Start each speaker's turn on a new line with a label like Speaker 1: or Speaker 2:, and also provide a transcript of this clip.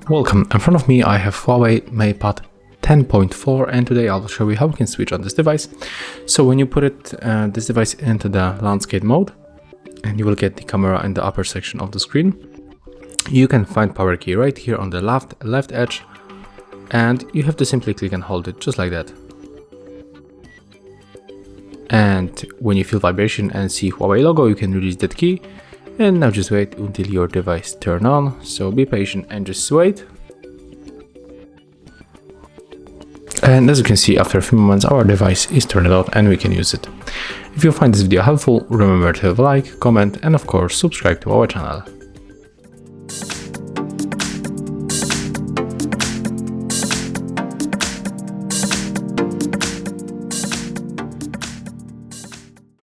Speaker 1: Welcome, in front of me I have Huawei MatePad 10.4 and today I will show you how you can switch on this device. So when you put this device into the landscape mode, and you will get the camera in the upper section of the screen, you can find power key right here on the left edge, and you have to simply click and hold it just like that. And when you feel vibration and see Huawei logo, you can release that key. And now just wait until your device turns on, so be patient and just wait. And as you can see, after a few moments our device is turned on and we can use it. If you find this video helpful, remember to leave a like, comment and of course subscribe to our channel.